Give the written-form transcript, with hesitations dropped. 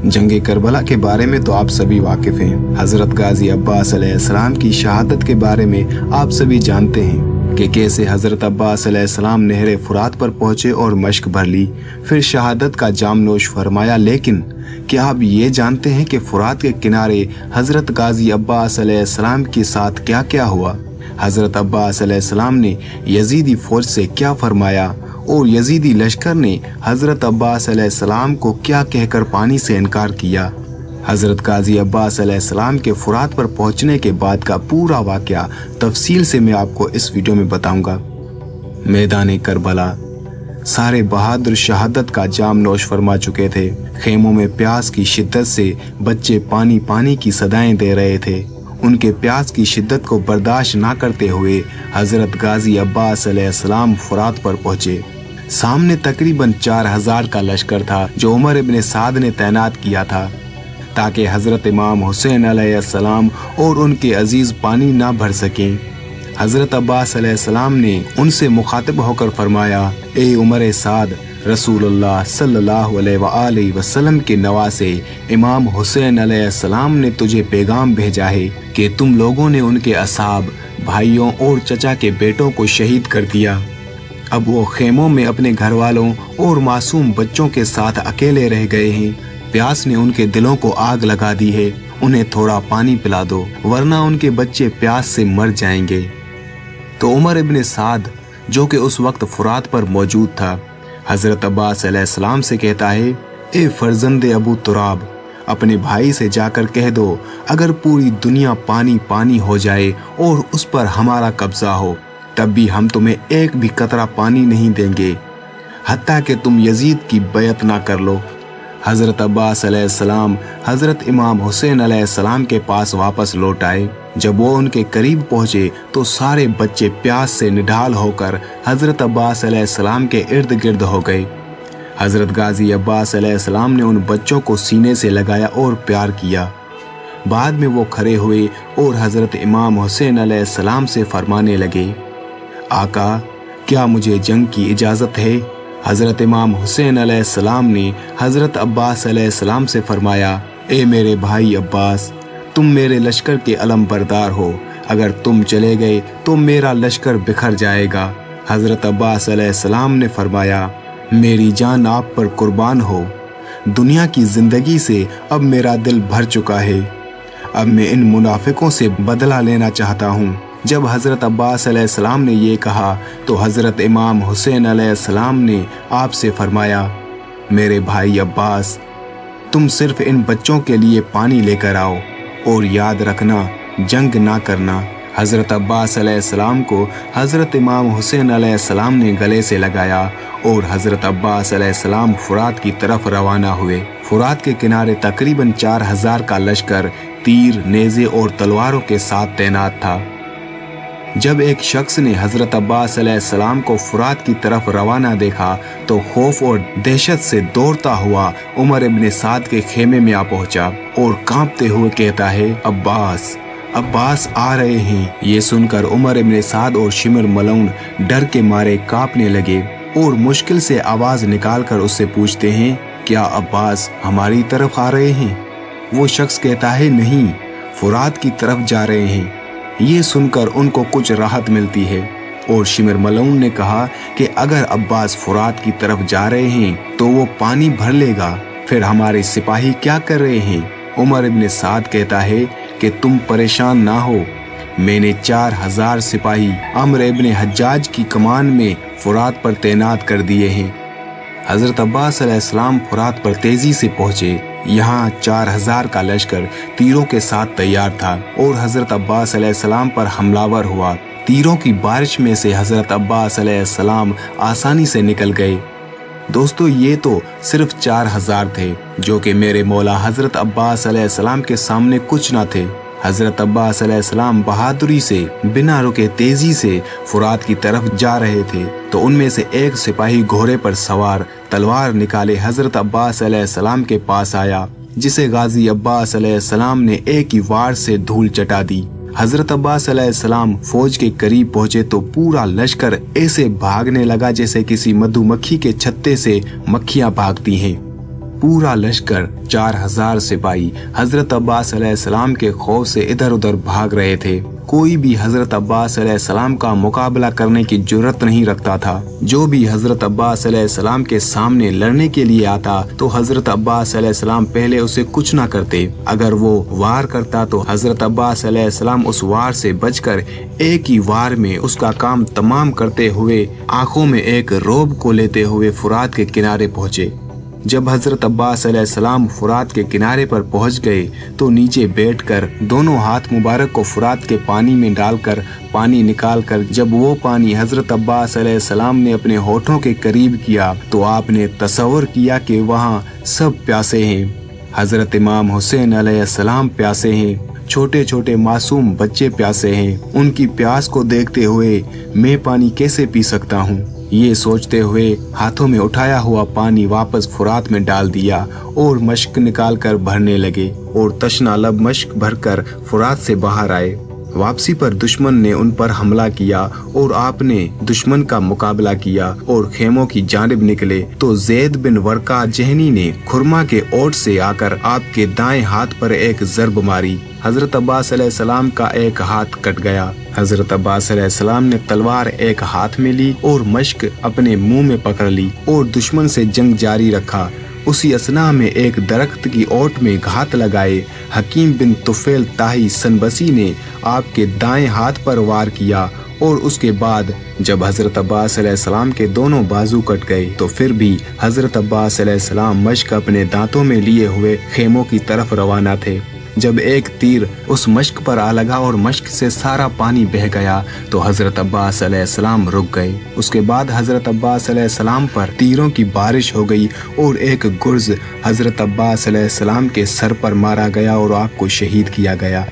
जंग करबला के बारे में तो आप सभी वाकिफ हैं। हजरत गाजी अब्बास अलैहिस्सलाम की शहादत के बारे में आप सभी जानते हैं कि कैसे हजरत अब्बास अलैहिस्सलाम नहर फुरात पर पहुंचे और मश्क भर ली, फिर शहादत का जाम नोश फरमाया। लेकिन क्या आप ये जानते हैं कि फुरात के किनारे हजरत गाजी अब्बास अलैहिस्सलाम के साथ क्या क्या हुआ? हजरत अब्बास अलैहिस्सलाम ने यजीदी फौज से क्या फरमाया और यजीदी लश्कर ने हजरत अब्बास अलैहिस्सलाम को क्या कहकर पानी से इनकार किया? हजरत गाजी अब्बास अलैहिस्सलाम के फुरात पर पहुंचने के बाद का पूरा वाकया तफसील से मैं आपको इस वीडियो में बताऊंगा। मैदान करबला सारे बहादुर शहादत का जाम नोश फरमा चुके थे। खेमों में प्यास की शिद्दत से बच्चे पानी पानी की सदाएं दे रहे थे। उनके प्यास की शिद्दत को बर्दाश्त ना करते हुए हजरत गाजी अब्बास अलैहिस्सलाम फुरात पर पहुंचे। सामने तकरीबन 4000 का लश्कर था जो उमर इब्न साद ने तैनात किया था ताकि हजरत इमाम हुसैन अलैहिस्सलाम और उनके अजीज पानी ना भर सकें। हजरत अब्बास अलैहिस्सलाम ने उनसे मुखातिब होकर फरमाया, ए उमर साद, रसूलुल्लाह सल्लल्लाहु अलैहि वसल्लम के नवासे इमाम हुसैन अलैहिस्सलाम ने तुझे पैगाम भेजा है कि तुम लोगों ने उनके असाब, भाइयों और चचा के बेटों को शहीद कर दिया। अब वो खेमों में अपने घर वालों और मासूम बच्चों के साथ अकेले रह गए हैं। प्यास ने उनके दिलों को आग लगा दी है। उन्हें थोड़ा पानी पिला दो वरना उनके बच्चे प्यास से मर जाएंगे। तो उमर इब्न साद जो कि उस वक्त फुरात पर मौजूद था, हजरत अब्बास अलैहिस्सलाम से कहता है, ए फर्जंदे अबू तुराब, अपने भाई से जाकर कह दो अगर पूरी दुनिया पानी पानी हो जाए और उस पर हमारा कब्जा हो तब भी हम तुम्हें एक भी कतरा पानी नहीं देंगे हत्ता कि तुम यजीद की बैत ना कर लो। हजरत अब्बास अलैहिस्सलाम हजरत इमाम हुसैन अलैहिस्सलाम के पास वापस लौट आए। जब वो उनके करीब पहुंचे तो सारे बच्चे प्यास से निढाल होकर हजरत अब्बास अलैहिस्सलाम के इर्द गिर्द हो गए। हजरत गाजी अब्बास अलैहिस्सलाम ने उन बच्चों को सीने से लगाया और प्यार किया। बाद में वो खड़े हुए और हजरत इमाम हुसैन अलैहिस्सलाम से फरमाने लगे, आका, क्या मुझे जंग की इजाज़त है? हजरत इमाम हुसैन अलैहिस्सलाम ने हजरत अब्बास अलैहिस्सलाम से फरमाया, ए मेरे भाई अब्बास, तुम मेरे लश्कर के अलम बरदार हो। अगर तुम चले गए तो मेरा लश्कर बिखर जाएगा। हजरत अब्बास अलैहिस्सलाम ने फरमाया, मेरी जान आप पर कुर्बान हो। दुनिया की जिंदगी से अब मेरा दिल भर चुका है। अब मैं इन मुनाफिकों से बदला लेना चाहता हूँ। जब हजरत अब्बास अलैहिस्सलाम ने ये कहा तो हजरत इमाम हुसैन अलैहिस्सलाम ने आपसे फरमाया, मेरे भाई अब्बास, तुम सिर्फ इन बच्चों के लिए पानी लेकर आओ और याद रखना जंग ना करना। हजरत अब्बास अलैहिस्सलाम को हजरत इमाम हुसैन अलैहिस्सलाम ने गले से लगाया और हजरत अब्बास अलैहिस्सलाम फुरात की तरफ रवाना हुए। फुरात के किनारे तकरीबन 4000 का लश्कर तीर, नेज़े और तलवारों के साथ तैनात था। जब एक शख्स ने हजरत अब्बास अलैहिस्सलाम को फुरात की तरफ रवाना देखा तो खौफ और दहशत से दौड़ता हुआ उमर इब्न साद के खेमे में आ पहुंचा और कांपते हुए कहता है, अब्बास, अब्बास आ रहे हैं। ये सुनकर उमर इब्न साद और शिमर मलऊन डर के मारे कांपने लगे और मुश्किल से आवाज निकालकर उससे पूछते हैं, क्या अब्बास हमारी तरफ आ रहे हैं? वो शख्स कहता है, नहीं, फुरात की तरफ जा रहे हैं। ये सुनकर उनको कुछ राहत मिलती है और शिमर मलऊन ने कहा कि अगर अब्बास फुरात की तरफ जा रहे हैं तो वो पानी भर लेगा, फिर हमारे सिपाही क्या कर रहे हैं? उमर इब्न साद कहता है कि तुम परेशान ना हो, मैंने 4000 सिपाही अम्र इब्न हज्जाज की कमान में फुरात पर तैनात कर दिए हैं। हजरत अब्बास अलैहिस्सलाम फुरात पर तेजी से पहुंचे। यहाँ 4000 का लश्कर तीरों के साथ तैयार था और हजरत अब्बास अलैहिस्सलाम पर हमलावर हुआ। तीरों की बारिश में से हजरत अब्बास अलैहिस्सलाम आसानी से निकल गए। दोस्तों, ये तो सिर्फ 4000 थे जो कि मेरे मौला हजरत अब्बास अलैहिस्सलाम के सामने कुछ ना थे। हजरत अब्बास अलैहिस्सलाम बहादुरी से बिना रुके तेजी से फुरात की तरफ जा रहे थे तो उनमें से एक सिपाही घोड़े पर सवार तलवार निकाले हजरत अब्बास अलैहिस्सलाम के पास आया, जिसे गाजी अब्बास अलैहिस्सलाम ने एक ही वार से धूल चटा दी। हजरत अब्बास अलैहिस्सलाम फौज के करीब पहुंचे तो पूरा लश्कर ऐसे भागने लगा जैसे किसी मधुमक्खी के छत्ते से मक्खियां भागती हैं। पूरा लश्कर 4000 सिपाही हजरत अब्बास अलैहिस्सलाम के खौफ से इधर उधर भाग रहे थे। कोई भी हजरत अब्बास अलैहिस्सलाम का मुकाबला करने की जुर्रत नहीं रखता था। जो भी हजरत अब्बास अलैहिस्सलाम के सामने लड़ने के लिए आता तो हजरत अब्बास अलैहिस्सलाम पहले उसे कुछ ना करते। अगर वो वार करता तो हजरत अब्बास अलैहिस्सलाम उस वार से बचकर एक ही वार में उसका काम तमाम करते हुए आंखों में एक रौब को लेते हुए फुरात के किनारे पहुंचे। जब हजरत अब्बास अलैहिस्सलाम फुरात के किनारे पर पहुंच गए तो नीचे बैठकर दोनों हाथ मुबारक को फुरात के पानी में डालकर पानी निकालकर जब वो पानी हजरत अब्बास अलैहिस्सलाम ने अपने होठों के करीब किया तो आपने तसव्वुर किया कि वहाँ सब प्यासे हैं। हजरत इमाम हुसैन अलैहिस्सलाम प्यासे हैं, छोटे छोटे मासूम बच्चे प्यासे हैं। उनकी प्यास को देखते हुए मैं पानी कैसे पी सकता हूँ? ये सोचते हुए हाथों में उठाया हुआ पानी वापस फुरात में डाल दिया और मश्क निकाल कर भरने लगे और तशना लब मश्क भरकर फुरात से बाहर आए। वापसी पर दुश्मन ने उन पर हमला किया और आपने दुश्मन का मुकाबला किया और खेमों की जानिब निकले तो ज़ैद बिन वर्का जहनी ने खुरमा के ओट से आकर आपके दाएं हाथ पर एक ज़रब मारी। हजरत अब्बास अलैहिस्सलाम का एक हाथ कट गया। हजरत अब्बास अलैहिस्सलाम ने तलवार एक हाथ में ली और मश्क अपने मुंह में पकड़ ली और दुश्मन से जंग जारी रखा। उसी असना में एक दरख्त की ओट में घात लगाए हकीम बिन तुफैल ताही सनबसी ने आपके दाएं हाथ पर वार किया और उसके बाद जब हजरत अब्बास अलैहिस्सलाम के दोनों बाजू कट गए तो फिर भी हजरत अब्बास अलैहिस्सलाम मश्क अपने दांतों में लिए हुए खेमों की तरफ रवाना थे। जब एक तीर उस मश्क पर आ लगा और मश्क से सारा पानी बह गया तो हजरत अब्बास अलैहिस्सलाम रुक गए। उसके बाद हजरत अब्बास अलैहिस्सलाम पर तीरों की बारिश हो गई और एक गुर्ज हजरत अब्बास अलैहिस्सलाम के सर पर मारा गया और आपको शहीद किया गया।